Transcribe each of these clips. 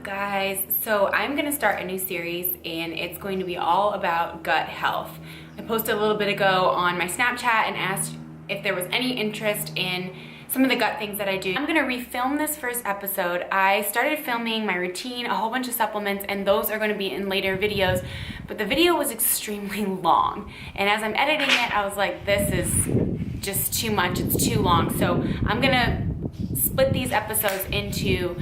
guys? So I'm gonna start a new series and it's going to be all about gut health. I posted a little bit ago on my Snapchat and asked if there was any interest in some of the gut things that I do. I'm gonna refilm this first episode. I started filming my routine, a whole bunch of supplements, and those are gonna be in later videos, but the video was extremely long. And as I'm editing it, I was like, this is just too much, it's too long. So I'm gonna split these episodes into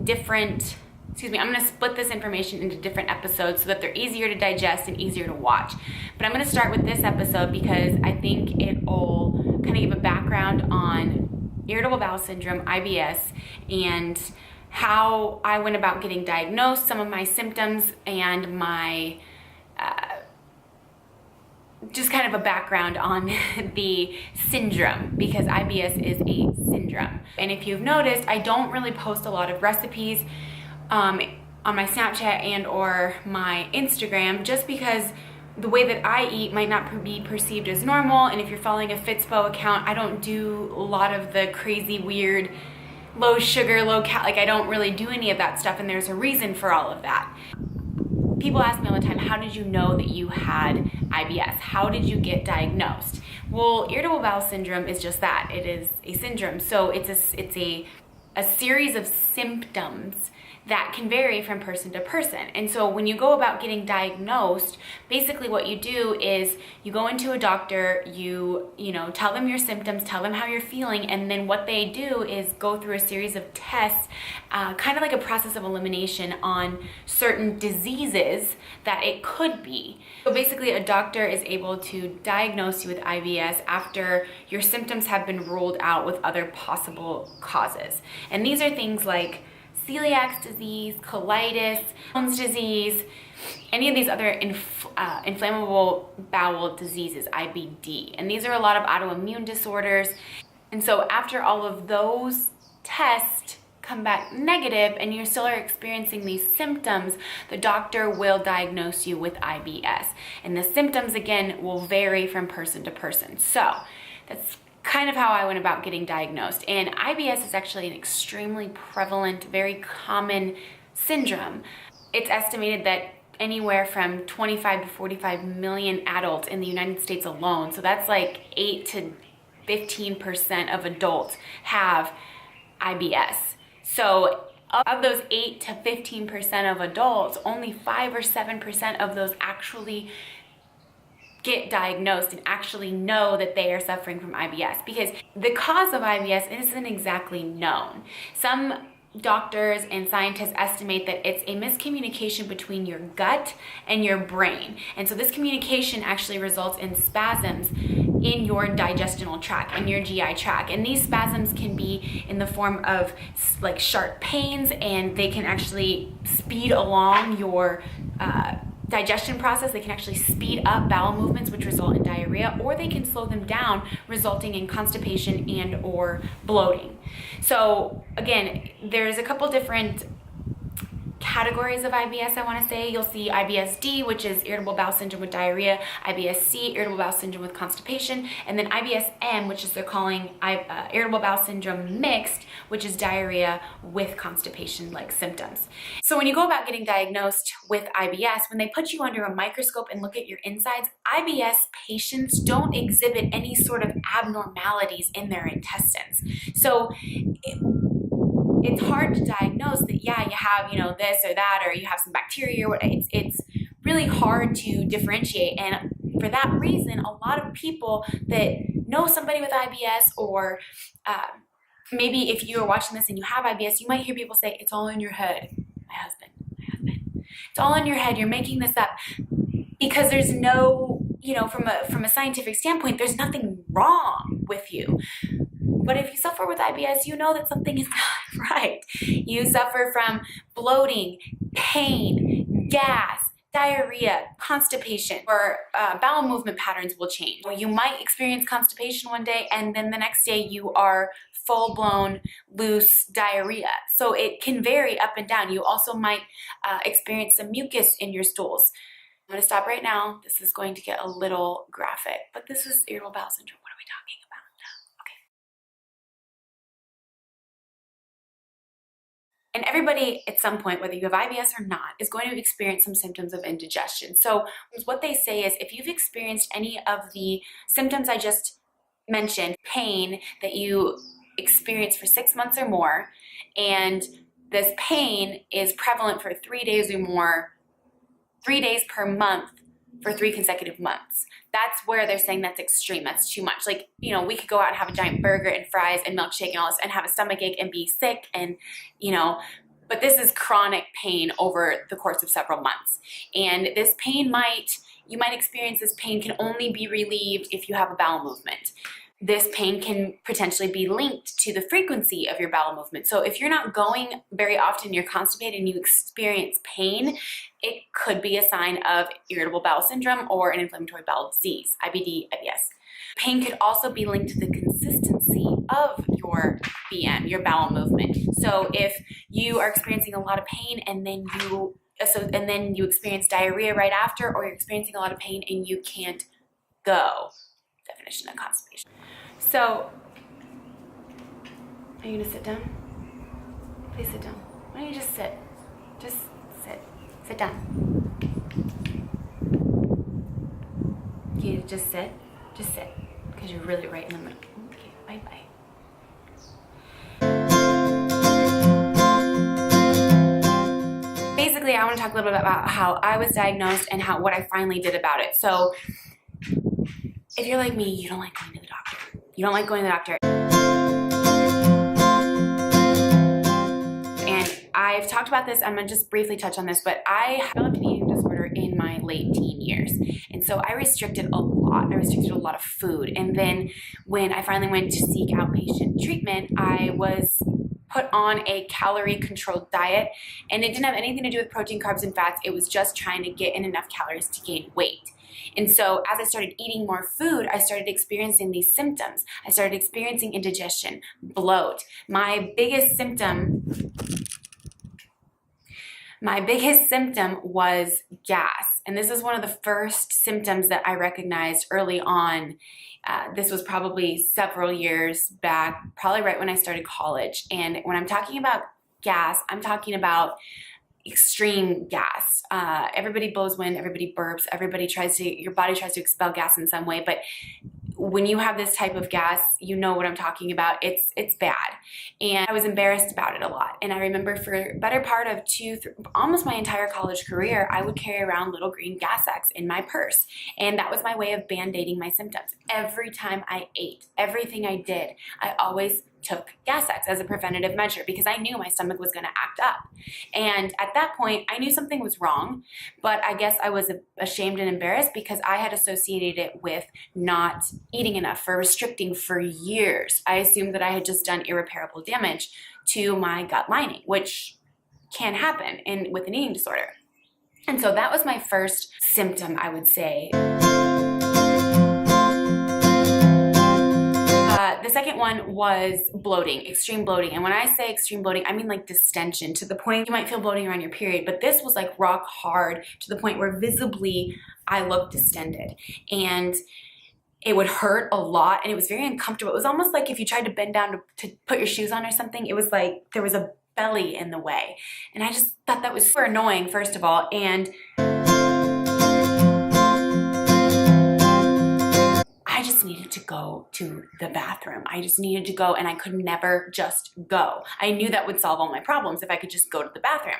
different, I'm gonna split this information into different episodes so that they're easier to digest and easier to watch. But I'm gonna start with this episode because I think it'll kind of give a background on irritable bowel syndrome, IBS, and how I went about getting diagnosed, some of my symptoms, and my just kind of a background on the syndrome, because IBS is a syndrome. And if you've noticed, I don't really post a lot of recipes on my Snapchat and or my Instagram, just because the way that I eat might not be perceived as normal. And if you're following a Fitspo account, I don't do a lot of the crazy, weird, low sugar, low cal, like I don't really do any of that stuff, and there's a reason for all of that. People ask me all the time, how did you know that you had IBS? How did you get diagnosed? Well, irritable bowel syndrome is just that. It is a syndrome. So it's a series of symptoms that can vary from person to person. And so when you go about getting diagnosed, basically what you do is you go into a doctor, you tell them your symptoms, tell them how you're feeling, and then what they do is go through a series of tests, kind of like a process of elimination on certain diseases that it could be. So basically a doctor is able to diagnose you with IBS after your symptoms have been ruled out with other possible causes. And these are things like celiac disease, colitis, Crohn's disease, any of these other inflammable bowel diseases, IBD. And these are a lot of autoimmune disorders. And so after all of those tests come back negative and you still are experiencing these symptoms, the doctor will diagnose you with IBS. And the symptoms, again, will vary from person to person. So that's kind of how I went about getting diagnosed. And IBS is actually an extremely prevalent, very common syndrome. It's estimated that anywhere from 25 to 45 million adults in the United States alone, so that's like 8 to 15% of adults have IBS. So of those 8 to 15% of adults, only 5 or 7% of those actually get diagnosed and actually know that they are suffering from IBS, because the cause of IBS isn't exactly known. Some doctors and scientists estimate that it's a miscommunication between your gut and your brain. And so this communication actually results in spasms in your digestional tract and your GI tract. And these spasms can be in the form of like sharp pains, and they can actually speed along your digestion process. They can actually speed up bowel movements, which result in diarrhea, or they can slow them down, resulting in constipation and or bloating. So again, there's a couple different categories of IBS, I want to say. You'll see IBS-D, which is irritable bowel syndrome with diarrhea, IBS-C, irritable bowel syndrome with constipation, and then IBS-M, which is they're calling irritable bowel syndrome mixed, which is diarrhea with constipation-like symptoms. So when you go about getting diagnosed with IBS, when they put you under a microscope and look at your insides, IBS patients don't exhibit any sort of abnormalities in their intestines. So it's hard to diagnose that, yeah, you have, this or that, or you have some bacteria, or it's really hard to differentiate. And for that reason, a lot of people that know somebody with IBS, or maybe if you are watching this and you have IBS, you might hear people say, it's all in your head. My husband, it's all in your head. You're making this up. Because there's no, from a scientific standpoint, there's nothing wrong with you. But if you suffer with IBS, you know that something is not right. You suffer from bloating, pain, gas, diarrhea, constipation, or bowel movement patterns will change. You might experience constipation one day, and then the next day you are full-blown loose diarrhea. So it can vary up and down. You also might experience some mucus in your stools. I'm going to stop right now. This is going to get a little graphic, but this is irritable bowel syndrome. What are we talking about? Okay. And everybody at some point, whether you have IBS or not, is going to experience some symptoms of indigestion. So what they say is if you've experienced any of the symptoms I just mentioned, pain that you experience for 6 months or more, and this pain is prevalent for 3 days or more, 3 days per month for 3 consecutive months. That's where they're saying that's extreme, that's too much. Like, you know, we could go out and have a giant burger and fries and milkshake and all this and have a stomach ache and be sick and, you know, but this is chronic pain over the course of several months. And this pain you might experience this pain can only be relieved if you have a bowel movement. This pain can potentially be linked to the frequency of your bowel movement. So if you're not going very often, you're constipated and you experience pain, it could be a sign of irritable bowel syndrome or an inflammatory bowel disease, IBD, IBS. Pain could also be linked to the consistency of your BM, your bowel movement. So if you are experiencing a lot of pain and then you experience diarrhea right after, or you're experiencing a lot of pain and you can't go. Definition of constipation. So, are you gonna sit down? Please sit down. Why don't you just sit? Just sit. Sit down. Can you just sit? Just sit. Because you're really right in the middle. Okay, bye-bye. Basically, I want to talk a little bit about how I was diagnosed and what I finally did about it. So, if you're like me, you don't like going to the doctor. You don't like going to the doctor. And I've talked about this, I'm gonna just briefly touch on this, but I developed an eating disorder in my late teen years. And so I restricted a lot. I restricted a lot of food. And then when I finally went to seek outpatient treatment, I was put on a calorie controlled diet, and it didn't have anything to do with protein, carbs, and fats. It was just trying to get in enough calories to gain weight. And so as I started eating more food, I started experiencing these symptoms. I started experiencing indigestion, bloat. My biggest symptom was gas. And this is one of the first symptoms that I recognized early on. This was probably several years back, probably right when I started college. And when I'm talking about gas, I'm talking about extreme gas. Everybody blows wind, everybody burps, your body tries to expel gas in some way, but when you have this type of gas, you know what I'm talking about. It's bad. And I was embarrassed about it a lot. And I remember for a better part of almost my entire college career, I would carry around little green gas sacks in my purse. And that was my way of band-aiding my symptoms. Every time I ate, everything I did, I always took gas sacks as a preventative measure because I knew my stomach was going to act up. And at that point, I knew something was wrong, but I guess I was ashamed and embarrassed because I had associated it with not eating enough, for restricting for years. I assumed that I had just done irreparable damage to my gut lining, which can happen with an eating disorder. And so that was my first symptom, I would say. The second one was bloating, extreme bloating. And when I say extreme bloating, I mean like distension, to the point you might feel bloating around your period, but this was like rock hard to the point where visibly I looked distended. And it would hurt a lot and it was very uncomfortable. It was almost like if you tried to bend down to put your shoes on or something, it was like there was a belly in the way. And I just thought that was super annoying, first of all. And I just needed to go to the bathroom. I just needed to go, and I could never just go. I knew that would solve all my problems if I could just go to the bathroom.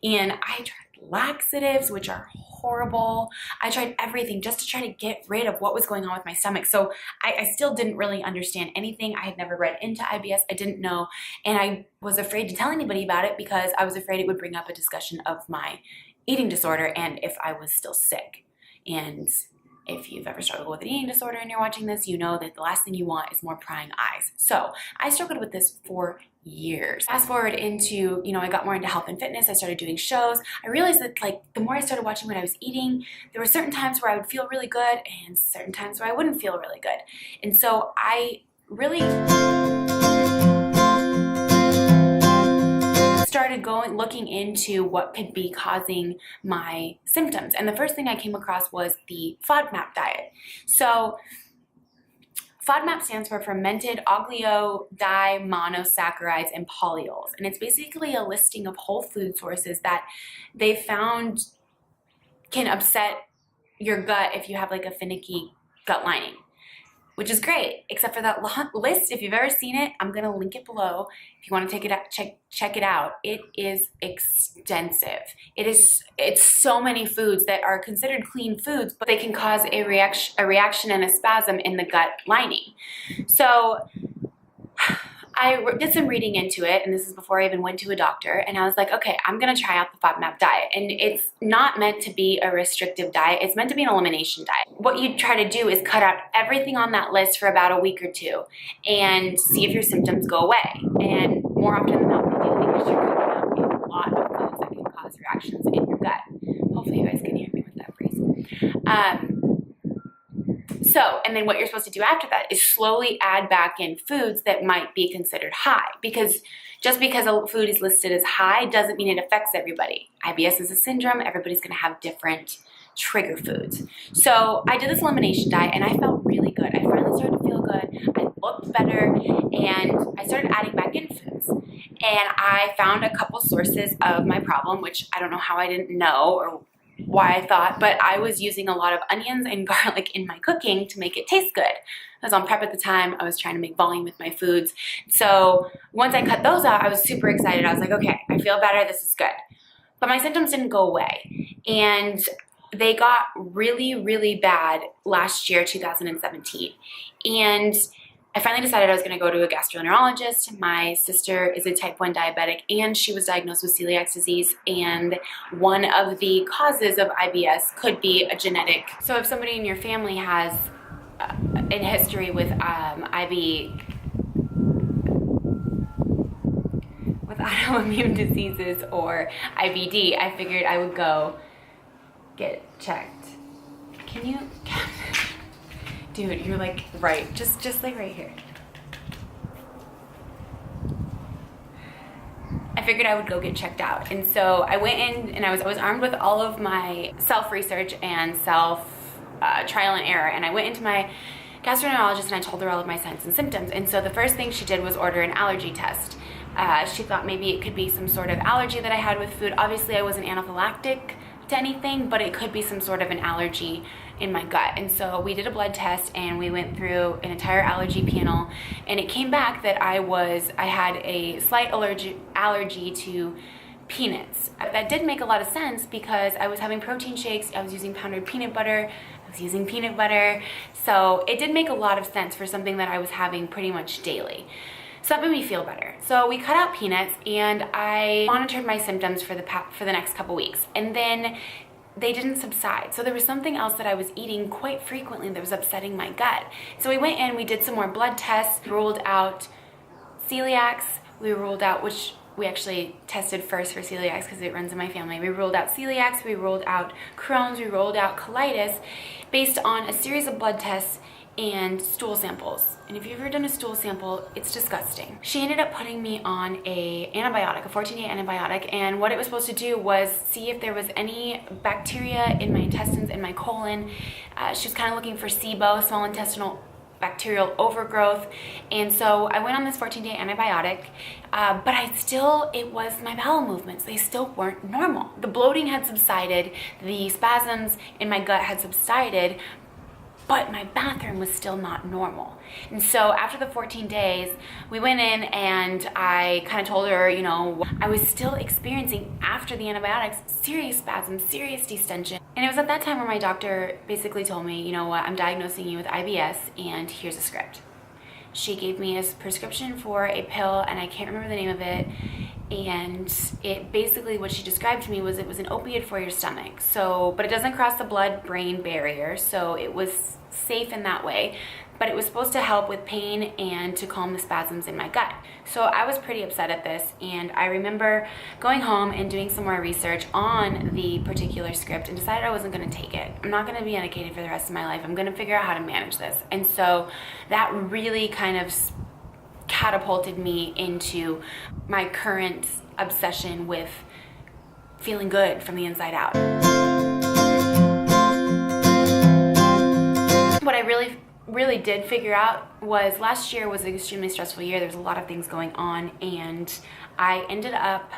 And I tried laxatives, which are horrible. I tried everything just to try to get rid of what was going on with my stomach. So I still didn't really understand anything. I had never read into IBS. I didn't know. And I was afraid to tell anybody about it because I was afraid it would bring up a discussion of my eating disorder and if I was still sick. And if you've ever struggled with an eating disorder and you're watching this, you know that the last thing you want is more prying eyes. So I struggled with this for years. Fast forward into, I got more into health and fitness. I started doing shows. I realized that the more I started watching what I was eating, there were certain times where I would feel really good and certain times where I wouldn't feel really good. And so I really started looking into what could be causing my symptoms. And the first thing I came across was the FODMAP diet. So FODMAP stands for Fermented Monosaccharides and Polyols, and it's basically a listing of whole food sources that they found can upset your gut if you have like a finicky gut lining, which is great, except for that list. If you've ever seen it, I'm gonna link it below. If you wanna take it out, check it out. It is extensive. It's so many foods that are considered clean foods, but they can cause a reaction and a spasm in the gut lining. So I did some reading into it, and this is before I even went to a doctor, and I was like, okay, I'm gonna try out the FODMAP diet. And it's not meant to be a restrictive diet, it's meant to be an elimination diet. What you try to do is cut out everything on that list for about a week or two and see if your symptoms go away. And more often than not, they do, because you're cutting out a lot of foods that can cause reactions in your gut. Hopefully you guys can hear me with that phrase. And then what you're supposed to do after that is slowly add back in foods that might be considered high, because just because a food is listed as high doesn't mean it affects everybody. IBS is a syndrome. Everybody's going to have different trigger foods. So I did this elimination diet and I felt really good. I finally started to feel good. I looked better and I started adding back in foods. And I found a couple sources of my problem, which I don't know how I didn't know or why I thought, but I was using a lot of onions and garlic in my cooking to make it taste good. I was on prep at the time. I was trying to make volume with my foods. So once I cut those out, I was super excited. I was like, okay, I feel better. This is good. But my symptoms didn't go away. And they got really, really bad last year, 2017. And I finally decided I was going to go to a gastroenterologist. My sister is a type 1 diabetic, and she was diagnosed with celiac disease, and one of the causes of IBS could be a genetic. So if somebody in your family has a history with autoimmune diseases or IBD, I figured I would go get checked. Can you... Dude, you're like right, just like right here. I figured I would go get checked out. And so I went in and I was armed with all of my self-research and trial and error. And I went into my gastroenterologist and I told her all of my signs and symptoms. And so the first thing she did was order an allergy test. She thought maybe it could be some sort of allergy that I had with food. Obviously I wasn't anaphylactic to anything, but it could be some sort of an allergy in my gut. And so we did a blood test and we went through an entire allergy panel, and it came back that I had a slight allergy to peanuts. That did make a lot of sense because I was having protein shakes, I was using powdered peanut butter, so it did make a lot of sense for something that I was having pretty much daily. So that made me feel better. So we cut out peanuts and I monitored my symptoms for the next couple weeks, and then they didn't subside. So there was something else that I was eating quite frequently that was upsetting my gut. So we went in, we did some more blood tests, ruled out celiacs, we ruled out, which we actually tested first for celiacs because it runs in my family. We ruled out celiacs, we ruled out Crohn's, we ruled out colitis based on a series of blood tests and stool samples. And if you've ever done a stool sample, it's disgusting. She ended up putting me on a 14-day antibiotic, and what it was supposed to do was see if there was any bacteria in my intestines, in my colon. She was kind of looking for SIBO, small intestinal bacterial overgrowth. And so I went on this 14-day antibiotic, but it was my bowel movements. They still weren't normal. The bloating had subsided, the spasms in my gut had subsided, but my bathroom was still not normal. And so after the 14 days, we went in and I kind of told her, I was still experiencing, after the antibiotics, serious spasms, serious distension. And it was at that time where my doctor basically told me, you know what, I'm diagnosing you with IBS and here's a script. She gave me a prescription for a pill, and I can't remember the name of it. And it basically, what she described to me was it was an opiate for your stomach. So, but it doesn't cross the blood-brain barrier, so it was safe in that way. But it was supposed to help with pain and to calm the spasms in my gut. So I was pretty upset at this, and I remember going home and doing some more research on the particular script and decided I wasn't going to take it. I'm not going to be medicated for the rest of my life. I'm going to figure out how to manage this. And so that really kind of catapulted me into my current obsession with feeling good from the inside out. What I really really did figure out was last year was an extremely stressful year. There was a lot of things going on, and I ended up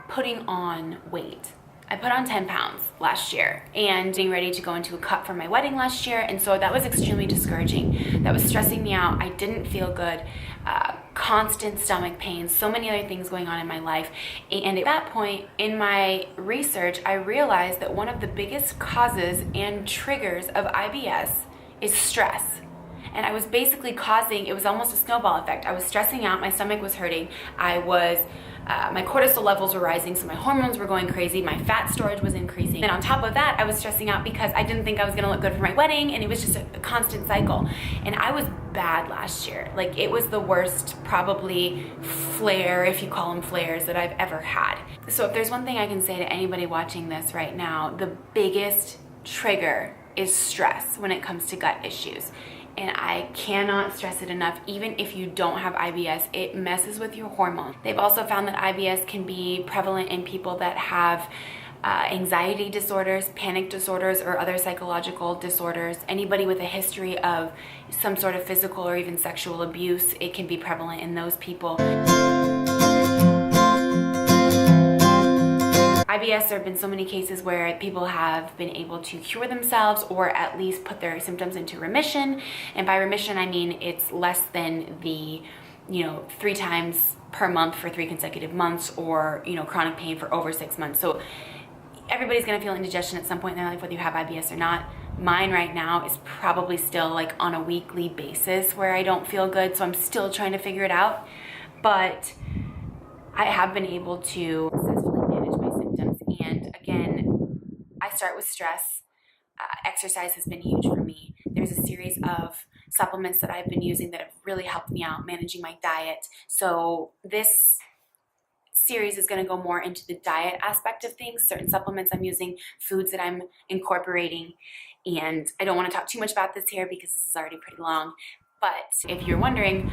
putting on weight. I put on 10 pounds last year and being ready to go into a cut for my wedding last year, and so that was extremely discouraging. That was stressing me out. I didn't feel good. Constant stomach pain, so many other things going on in my life. And at that point in my research, I realized that one of the biggest causes and triggers of IBS is stress. And I was basically causing, it was almost a snowball effect. I was stressing out, my stomach was hurting, my cortisol levels were rising, so my hormones were going crazy, my fat storage was increasing. And on top of that, I was stressing out because I didn't think I was gonna look good for my wedding, and it was just a constant cycle. And I was bad last year. Like, it was the worst, probably flare, if you call them flares, that I've ever had. So if there's one thing I can say to anybody watching this right now, the biggest trigger is stress when it comes to gut issues. And I cannot stress it enough, even if you don't have IBS, it messes with your hormones. They've also found that IBS can be prevalent in people that have anxiety disorders, panic disorders, or other psychological disorders. Anybody with a history of some sort of physical or even sexual abuse, it can be prevalent in those people. IBS, there have been so many cases where people have been able to cure themselves or at least put their symptoms into remission. And by remission, I mean it's less than the, 3 times per month for 3 consecutive months, or, chronic pain for over 6 months. So everybody's gonna feel indigestion at some point in their life, whether you have IBS or not. Mine right now is probably still like on a weekly basis where I don't feel good, so I'm still trying to figure it out. But I have been able to successfully manage my symptoms. And again, I start with stress. Exercise has been huge for me. There's a series of supplements that I've been using that have really helped me out managing my diet. So this series is going to go more into the diet aspect of things, certain supplements I'm using, foods that I'm incorporating. And I don't want to talk too much about this here because this is already pretty long. But if you're wondering,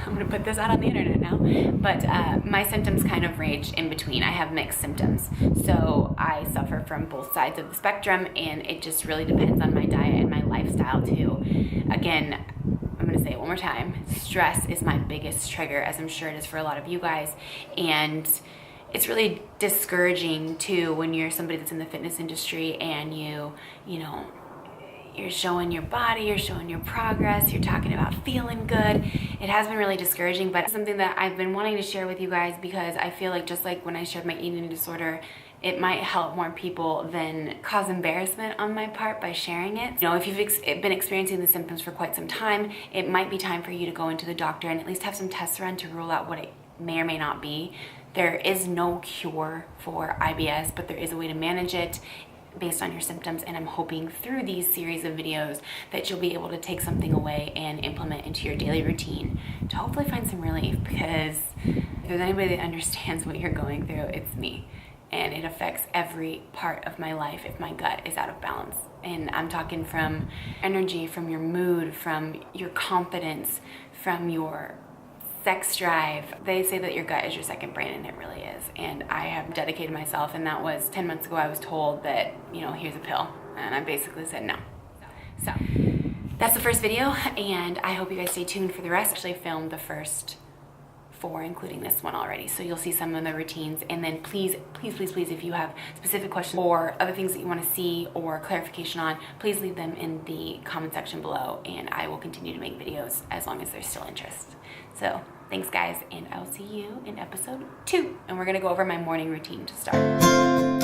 I'm going to put this out on the internet now, but my symptoms kind of range in between. I have mixed symptoms. So I suffer from both sides of the spectrum, and it just really depends on my diet and my lifestyle too. Again, I'm going to say it one more time. Stress is my biggest trigger, as I'm sure it is for a lot of you guys. And it's really discouraging too when you're somebody that's in the fitness industry and you're showing your body, you're showing your progress, you're talking about feeling good. It has been really discouraging, but it's something that I've been wanting to share with you guys because I feel like just like when I shared my eating disorder, it might help more people than cause embarrassment on my part by sharing it. If you've been experiencing the symptoms for quite some time, it might be time for you to go into the doctor and at least have some tests run to rule out what it may or may not be. There is no cure for IBS, but there is a way to manage it based on your symptoms, and I'm hoping through these series of videos that you'll be able to take something away and implement into your daily routine to hopefully find some relief, because if there's anybody that understands what you're going through, it's me. And it affects every part of my life if my gut is out of balance. And I'm talking from energy, from your mood, from your confidence, from your sex drive. They say that your gut is your second brain, and it really is. And I have dedicated myself, and that was 10 months ago. I was told that, here's a pill. And I basically said no. So that's the first video, and I hope you guys stay tuned for the rest. I actually filmed the first 4, including this one already. So you'll see some of the routines. And then please, if you have specific questions or other things that you want to see or clarification on, please leave them in the comment section below, and I will continue to make videos as long as there's still interest. So thanks guys, and I'll see you in episode 2. And we're gonna go over my morning routine to start.